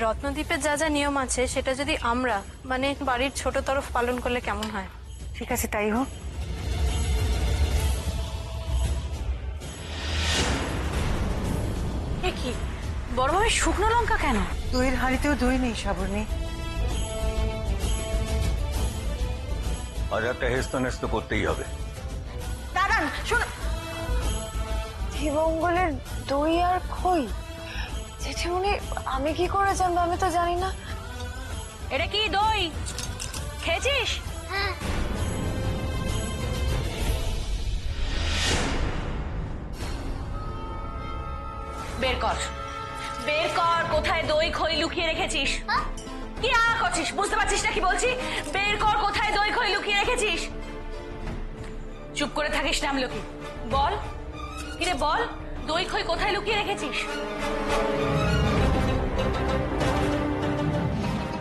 রত্নদ্বীপের যা যা নিয়ম আছে সেটা যদি আমরা মানে বাড়ির ছোট তরফ পালন করলে কেমন হয়? ঠিক আছে, তাই হোক। এ কি বড় ভাবে শুকনো লঙ্কা কেন? দইয়ের হাঁড়িতেও দই নেই শ্রাবণী। আজ একটা হেস্তনেস্ত করতেই হবে। দাঁড়ান, শোন। শ্রীমঙ্গলের দই আর খই? জেঠিমণি, আমি কি করে জানবো? আমি তো জানি না। এটা কি দই খেয়েছিস? বের কর, বের কর, কোথায় দই খই লুকিয়ে রেখেছিস? কি করছিস? বুঝতে পারছিস না কি বলছি? বের কর, কোথায় দই খই লুকিয়ে রেখেছিস? চুপ করে থাকিস না আমলকি, বল। কিরে বল, দই খই কোথায় লুকিয়ে রেখেছিস?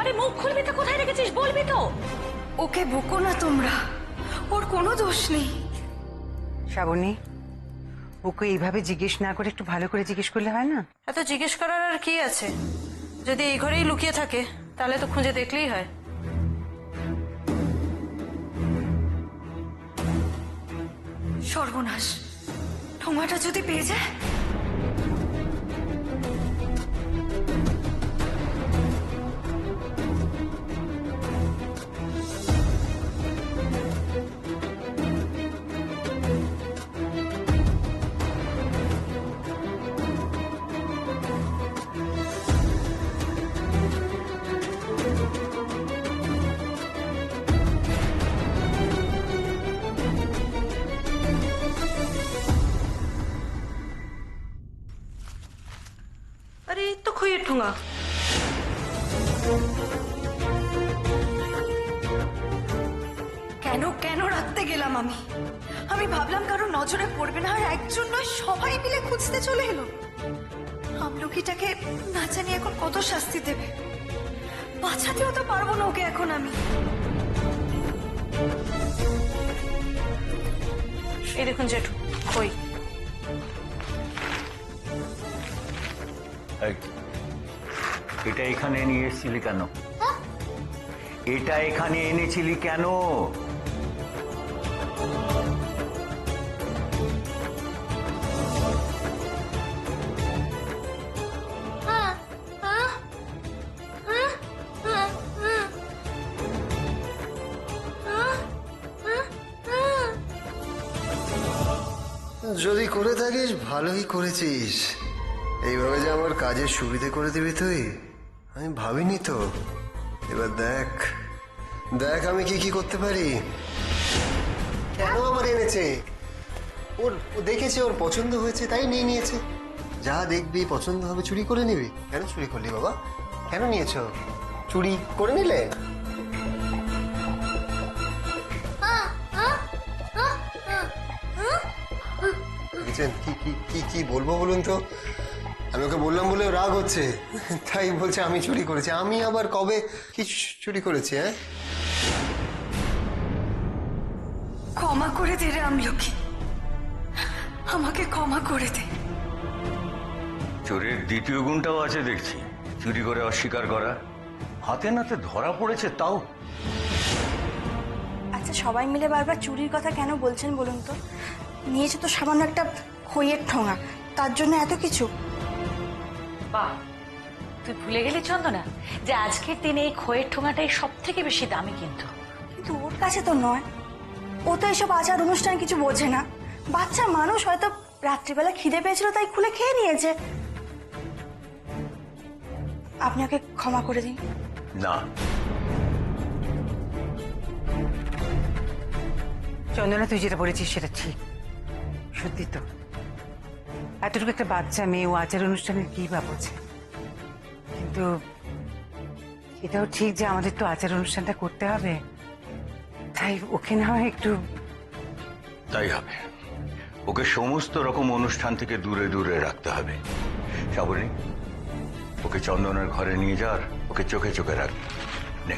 আরে মুখ খুলবি তো, কোথায় রেখেছিস বলবি তো। ওকে বকো না তোমরা, ওর কোনো দোষ নেই। শ্রাবণী, ওকে এইভাবে জিজ্ঞেস না করে একটু ভালো করে জিজ্ঞেস করলে হয় না? এত জিজ্ঞেস করার আর কি আছে? যদি এই ঘরেই লুকিয়ে থাকে তাহলে তো খুঁজে দেখলেই হয়। সর্বনাশ, ঠোঙাটা যদি পেয়ে যায়। আরে এই তো খইয়ের ঠোঙা। কেন কেন রাখতে গেলাম আমি? আমি ভাবলাম কারো নজরে পড়বে না, আর একজন নয় সবাই মিলে খুঁজতে চলে এলো। আমলকিটাকে না জানি এখন কত শাস্তি দেবে। বাঁচাতেও তো পারবো না ওকে এখন আমি। এই দেখুন জেঠু, খই। এই, এটা এখানে নিয়ে এসেছিলি কেন? এটা এখানে এনেছিলি কেন? যদি করে থাকিস ভালোই করেছিস। এইভাবে যে আমার কাজের সুবিধে করে দিবি তুই, আমি ভাবিনি তো। এবার দেখ দেখ আমি কি কি করতে পারি। কেন আবার এনেছে? ও দেখেছে, ওর পছন্দ হয়েছে তাই নিয়ে নিয়েছে। যা দেখবি পছন্দ হবে চুরি করে নিবি। কেন চুরি করলি বাবা? কেন নিয়েছ? চুরি করে নিলে? দেখেছেন কি কি কি কি বলবো বলুন তো? আমি ওকে বললাম বলে রাগ হচ্ছে, তাই বলছে আমি চুরি করেছি। আমি আবার কবে কি চুরি করেছি? হ্যাঁ, ক্ষমা করে দে রে আমলকি, আমাকে ক্ষমা করে দে। চোরের দ্বিতীয় গুণটাও আছে দেখছি, চুরি করে অস্বীকার করা। হাতে নাতে ধরা পড়েছে তাও। আচ্ছা, সবাই মিলে বারবার চুরির কথা কেন বলছেন বলুন তো? নিয়েছে তো সামান্য একটা খইয়ের ঠোঙা, তার জন্য এত কিছু? বাহ, তুই ভুলে গেলি চন্দনা যে আজকের দিনে এই খইয়ের ঠোঙাটাই সব থেকে বেশি দামি। কিন্তু কিন্তু ওর কাছে তো নয়, ও তো এসব আচার অনুষ্ঠান কিছু বোঝে না। বাচ্চা মানুষ, হয়তো রাত্রিবেলা খিদে পেয়েছিল তাই খুলে খেয়ে নিয়েছে। আপনি ওকে ক্ষমা করে দিন। না, চন্দনা, তুই যেটা বলেছিস সেটা ঠিক, সত্যি তো। এতটুকু একটা বাচ্চা মেয়ে, ও আচার অনুষ্ঠানের কি বা বোঝে? কিন্তু এটাও ঠিক যে আমাদের তো আচার অনুষ্ঠানটা করতে হবে, তাই ওকে না হয় একটু। তাই হবে। ওকে সমস্ত রকম অনুষ্ঠান থেকে দূরে দূরে রাখতে হবে। শ্রাবণী, ওকে চন্দনের ঘরে নিয়ে যা, আর ওকে চোখে চোখে রাখবি। নে।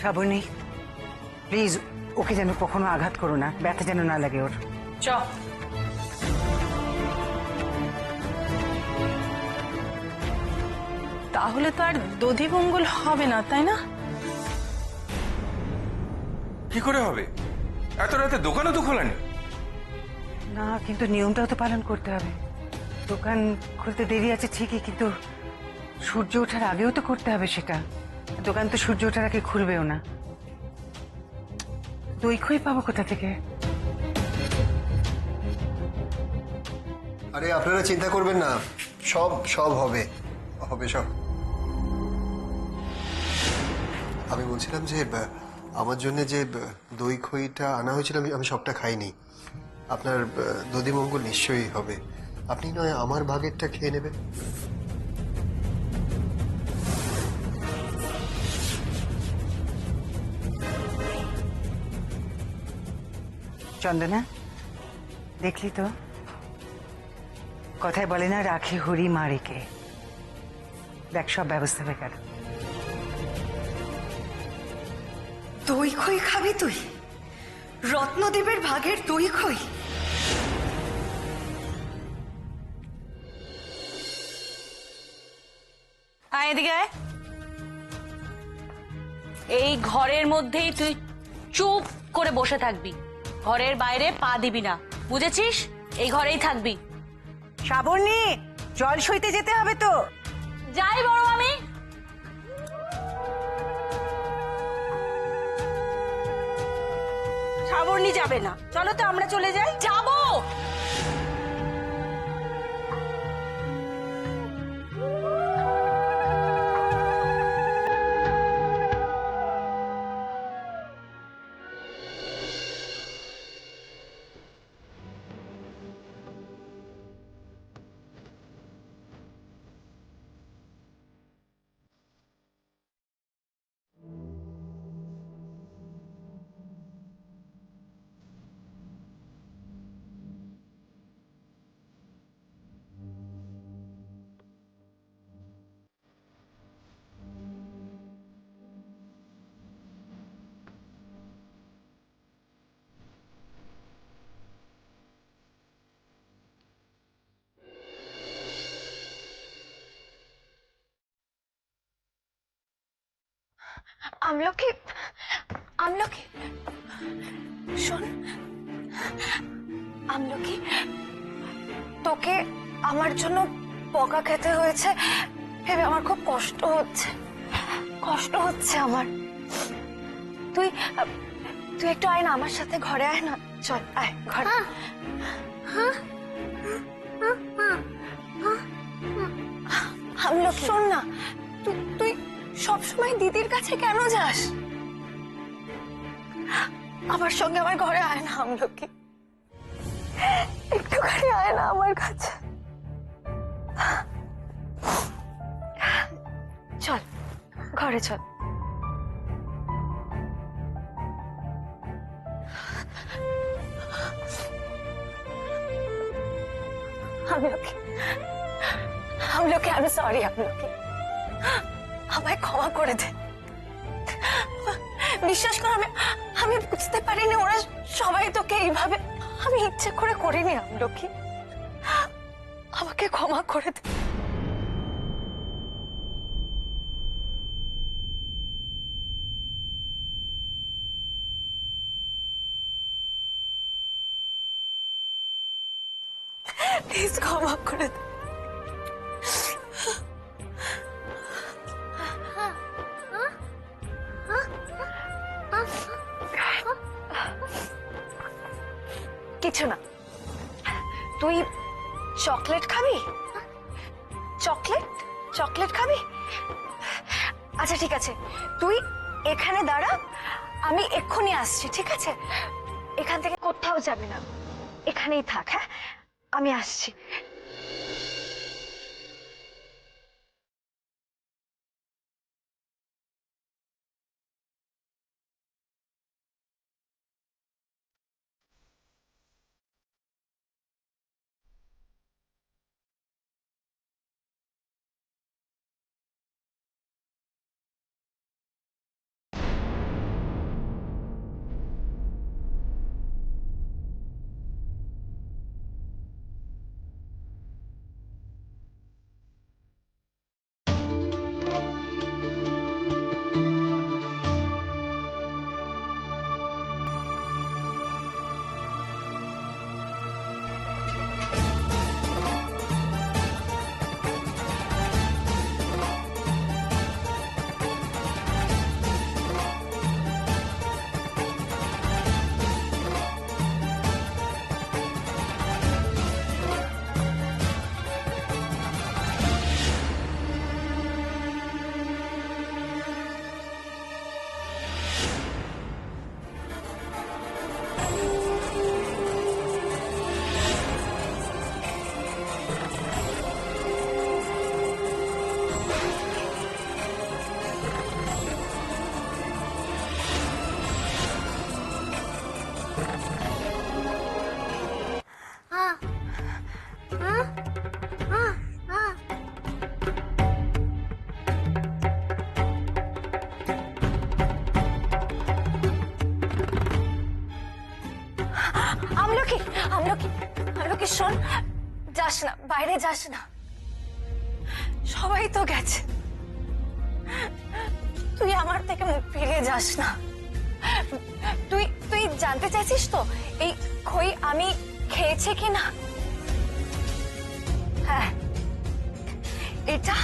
শ্রাবণী, প্লিজ ওকে যেন কখনো আঘাত করো না, ব্যথা যেন না লাগে ওর। চ। তাহলে তো আর দধিমঙ্গল হবে না, তাই না? কি করে হবে? এত রাতে দোকানও তো খোলা নেই। না, কিন্তু নিয়মটাও তো পালন করতে হবে। দোকান খুলতে দেরি আছে ঠিকই, কিন্তু সূর্য ওঠার আগেও তো করতে হবে সেটা। দোকান তো সূর্য ওঠার আগে খুলবেও না। দই খই পাবো কোথা থেকে? আরে আপনারা চিন্তা করবেন না, সব সব হবে, হবে সব। আমি বলছিলাম যে আমার জন্য যে দই খইটা আনা হয়েছিল আমি সবটা খাইনি। আপনার দধিমঙ্গল নিশ্চয়ই হবে। আপনি নয় আমার ভাগেরটা খেয়ে নেবেন। চন্দনা, দেখলি তো, কথায় বলে না রাখে হরি মারেকে। দেখ, সব ব্যবস্থা হয়ে গেল। দই খই খাবি তুই? রত্নদেবের ভাগের দই খই? আয় এদিকে আয়। এই ঘরের মধ্যেই তুই চুপ করে বসে থাকবি, ঘরের বাইরে পা দিবি না, বুঝেছিস? এই ঘরেই থাকবি। শ্রাবণী, জল সইতে যেতে হবে তো। যাই বড় আমি। শ্রাবণী যাবে না, চলো তো আমরা চলে যাই। যাবো। আমলকি, আমলকি, শোন, আমলকি, তোকে আমার জন্য বকা খেতে হয়েছে ভেবে আমার খুব কষ্ট হচ্ছে, কষ্ট হচ্ছে আমার। তুই তুই একটু আয় না আমার সাথে, ঘরে আয় না, চল আয় ঘরে। আমলকি, শোন না, তুই সবসময় দিদির কাছে কেন যাস? আমার সঙ্গে আমার ঘরে আয় না আমলকি, একটুখানি আয় না আমার কাছে, চল ঘরে চল। আমলকি, আমলকি, আমি সরি আমলকি, আমায় ক্ষমা করে দে। বিশ্বাস কর, আমি বুঝতে পারিনি ওরা সবাই তোকে এইভাবে, আমি ইচ্ছে করে করিনি আমলকি, আমাকে ক্ষমা করে দে। প্লিজ ক্ষমা করে দে। কিছু না, তুই চকলেট খাবি? চকলেট, চকলেট খাবি? আচ্ছা ঠিক আছে, তুই এখানে দাঁড়া, আমি এক্ষুনি আসছি, ঠিক আছে? এখান থেকে কোথাও যাবি না, এখানেই থাক। হ্যাঁ, আমি আসছি। আমলকি আমলকি আমলকি শোন, যাস না, বাইরে যাস না, সবাই তো গেছে, তুই আমার থেকে মুখ ফিরিয়ে যাস না। তুই তুই জানতে চাইছিস তো এই খই আমি খেয়েছি কিনা? হ্যাঁ, এটা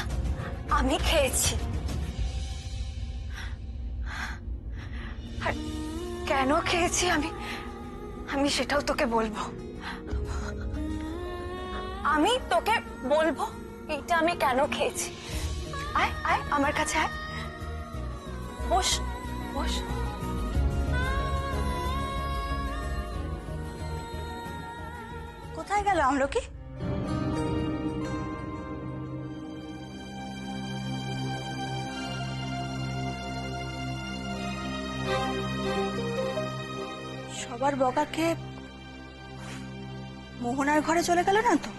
আমি খেয়েছি। আর কেন খেয়েছি আমি আমি সেটাও তোকে বলবো। আমি তোকে বলবো এটা আমি কেন খেয়েছি। আয় আয় আমার কাছে আয়, বস বস। কোথায় গেল আমলকি? সবার বকা খেয়ে মোহনার ঘরে চলে গেল না তো?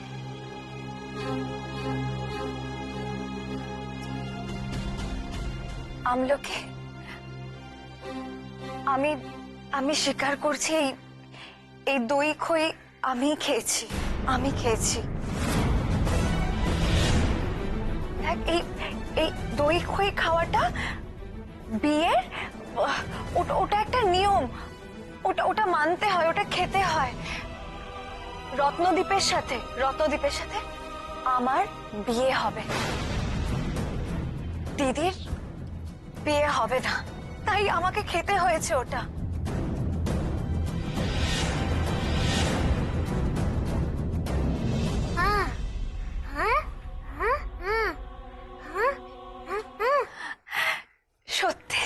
আমলকি, আমি আমি স্বীকার করছি এই দই খই আমি খেয়েছি, আমি খেয়েছি। দেখ, এই দই খই খাওয়াটা বিয়ের ওটা একটা নিয়ম, ওটা মানতে হয়, ওটা খেতে হয়। রত্নদ্বীপের সাথে আমার বিয়ে হবে, দিদির বিয়ে হবে না, তাই আমাকে খেতে হয়েছে ওটা। সত্যি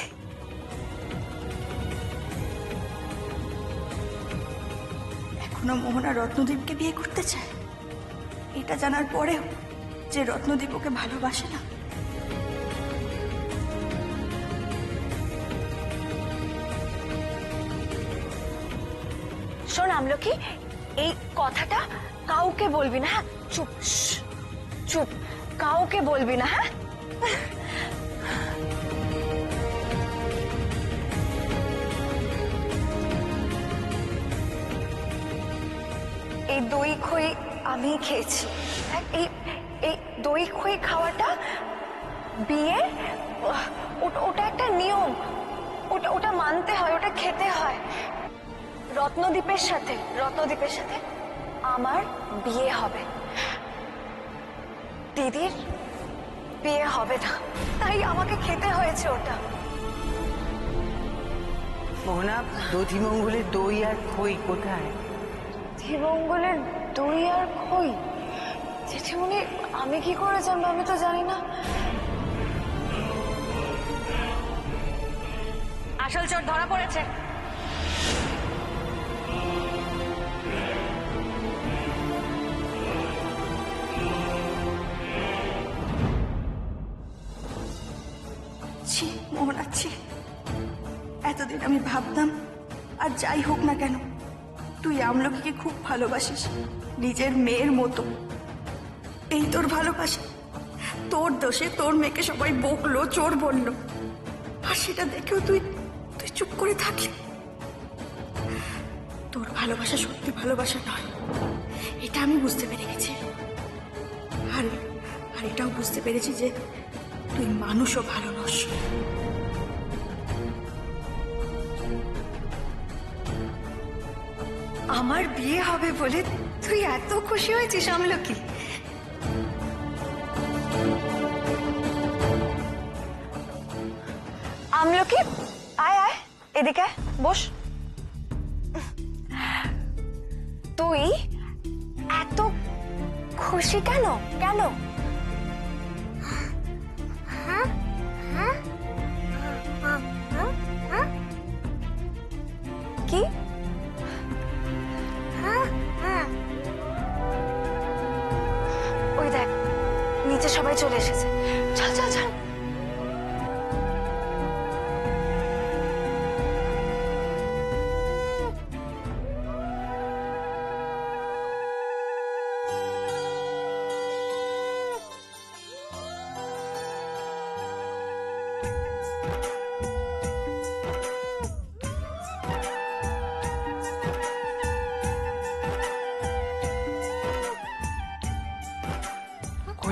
এখনো মোহনা রত্নদীপকে বিয়ে করতে চায়, এটা জানার পরেও যে রত্নদীপ ওকে ভালোবাসে না। শোন আমলকি, এই কথাটা কাউকে বলবি না, হ্যাঁ? চুপ, চুপ, কাউকে বলবি না, হ্যাঁ? এই দই খই আমি খেয়েছি। এই দই খই খাওয়াটা বিয়ের ওটা একটা নিয়ম, ওটা মানতে হয়, ওটা খেতে হয়। রত্নদ্বীপের সাথে আমার বিয়ে হবে, দিদির বিয়ে হবে না, তাই আমাকে খেতে হয়েছে ওটা। মোহনা, দধিমঙ্গলের দই আর খই কোথায়? শ্রীমঙ্গলের দই আর খই? জেঠিমণি, আমি কি করে জানবো? আমি তো জানি না। আসল চোর ধরা পড়েছে। ছি মোহনা, ছি। এতদিন আমি ভাবতাম, আর যাই হোক না কেন, তুই আমলকিকে খুব ভালোবাসিস, নিজের মেয়ের মতো। এই তোর ভালোবাসা, তোর দোষে তোর মেয়েকে সবাই বকলো, চোর বললো, আর সেটা দেখেও তুই তুই চুপ করে থাকলি। তোর ভালোবাসা সত্যি ভালোবাসা নয়, এটা আমি বুঝতে পেরে গেছি। আর এটাও বুঝতে পেরেছি যে তুই মানুষও ভালো নস। আমার বিয়ে হবে বলে তুই এত খুশি হয়েছিস আমলকি? আমলকি, আয় আয় এদিকে আয়, বস। তুই এত খুশি কেন? কেন? কি? ওই দেখ, নিচে সবাই চলে এসেছে, চল চল চল।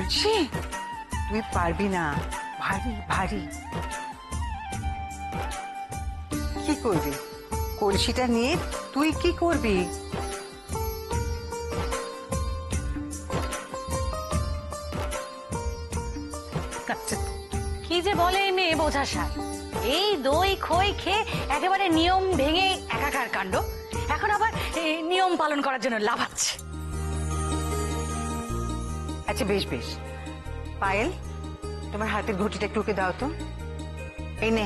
বলছি তুই পারবি না, ভারী ভারী। কি করবি? কলসিটা নিয়ে তুই কি করবি? আচ্ছা, কি যে বলে এই মেয়ে বোঝা সার, এই দই খই খেয়ে একেবারে নিয়ম ভেঙে একাকার কাণ্ড, এখন আবার এই নিয়ম পালন করার জন্য লাফাচ্ছে। আচ্ছা বেশ বেশ, পায়েল তোমার হাতের ঘটিটা একটু ওকে দাও তো। এই নে,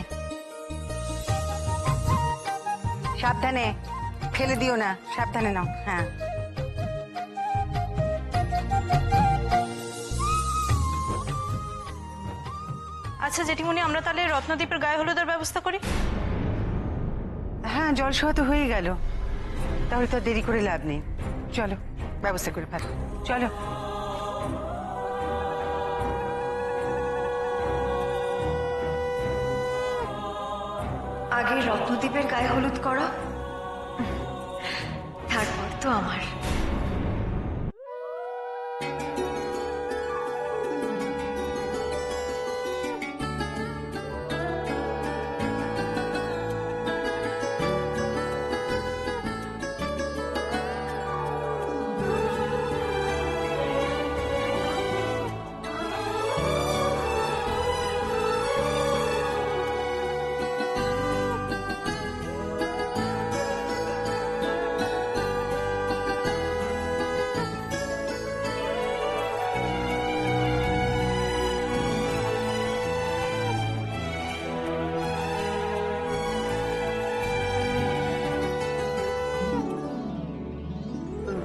সাবধানে, ফেলে দিও না, সাবধানে নাও। হ্যাঁ আচ্ছা জেঠিমণি, আমরা তাহলে রত্নদ্বীপের গায়ে হলুদের ব্যবস্থা করি। হ্যাঁ, জল সহ তো হয়ে গেল, তাহলে তো আর দেরি করে লাভ নেই। চলো ব্যবস্থা করে ফেলো, চলো। আগে রত্নদ্বীপের গায়ে হলুদ করা, তারপর তো আমার।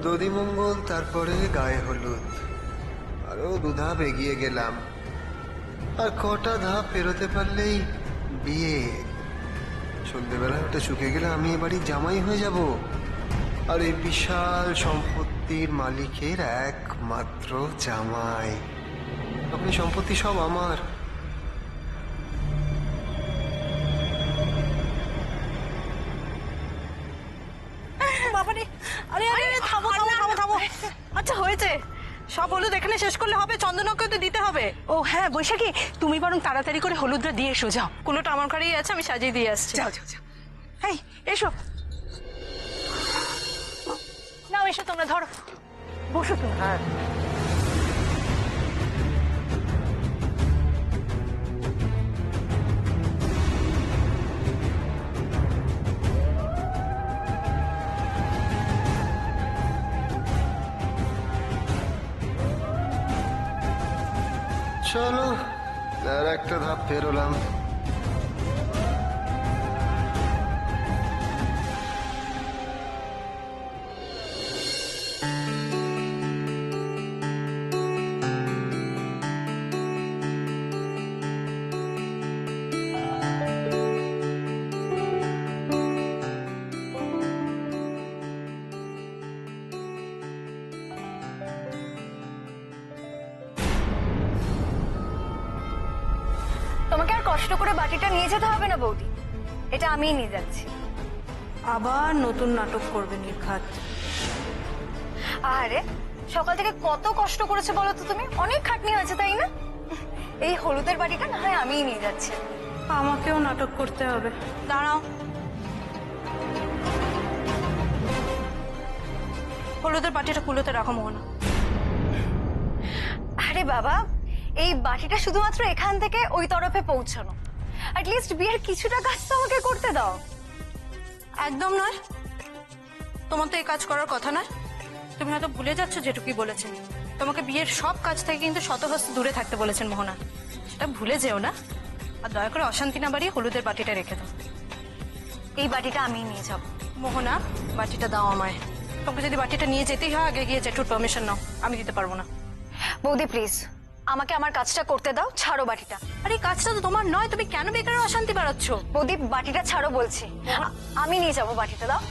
দধিমঙ্গল, তারপরে গায়ে হলুদ, আরো 2 ধাপ এগিয়ে গেলাম। আর কটা ধাপ পেরোতে পারলেই বিয়ে। সন্ধ্যেবেলা ওটা শুকে গেলে আমি এ বাড়ির জামাই হয়ে যাব, আর এই বিশাল সম্পত্তির মালিকের একমাত্র জামাই। তখন এই সম্পত্তি সব আমার। বাবারে, আরে আরে থামো থামো থামো থামো। আচ্ছা হয়েছে, সব হলুদ এখানে শেষ করলে হবে? চন্দনকে তো দিতে হবে। ও হ্যাঁ বৈশাখী, তুমি বরং তাড়াতাড়ি করে হলুদটা দিয়ে এসো, যাও। কুলোটা আমার ঘরেই আছে, আমি সাজিয়ে দিয়ে আসছি। যাও যাও যাও। এই এসো, নাও এসো, তোমরা ধরো, বসো তুমি। হ্যাঁ চলো, আর একটা ধাপ পেরোলাম। তোমাকে আর কষ্ট করে বাটিটা নিয়ে যেতে হবে না বৌদি, এটা আমিই নিয়ে যাচ্ছি। আবার নতুন নাটক করবে নির্ঘাত। আরে সকাল থেকে কত কষ্ট করেছে বলো তো তুমি, অনেক খাটনি হয়েছে তাই না? এই হলুদের বাটিটা না হয় আমিই নিয়ে যাচ্ছি। আমাকেও নাটক করতে হবে, দাঁড়াও। হলুদের বাটিটা কুলোতে রাখো মোহনা। আরে বাবা, এই বাটিটা শুধুমাত্র এখান থেকে ওই তরফে পৌঁছানো, অ্যাটলিস্ট বিয়ের কিছুটা কাজ তো আমাকে করতে দাও। একদম নয়, তোমার তো এই কাজ করার কথা নয়। তুমি হয়তো ভুলে যাচ্ছ যেটুকুই বলেছেন। তোমাকে বিয়ের সব কাজ থেকে কিন্তু শতহস্ত দূরে থাকতে বলেছেন মোহনা, সেটা ভুলে যেও না। আর দয়া করে অশান্তি না বাড়িয়ে হলুদের বাটিটা রেখে দাও। এই বাটিটা আমি নিয়ে যাব। মোহনা, বাটিটা দাও আমায়। তোমাকে যদি বাটিটা নিয়ে যেতেই হয়, আগে গিয়ে জেঠুর পারমিশন নাও, আমি দিতে পারবো না। বৌদি প্লিজ, আমাকে আমার কাজটা করতে দাও, ছাড়ো বাটিটা। আরে এই কাজটা তো তোমার নয়, তুমি কেন বেকার অশান্তি বাড়াচ্ছ? বৌদি বাটিটা ছাড়ো বলছি, আমি নিয়ে যাবো, বাটিটা দাও।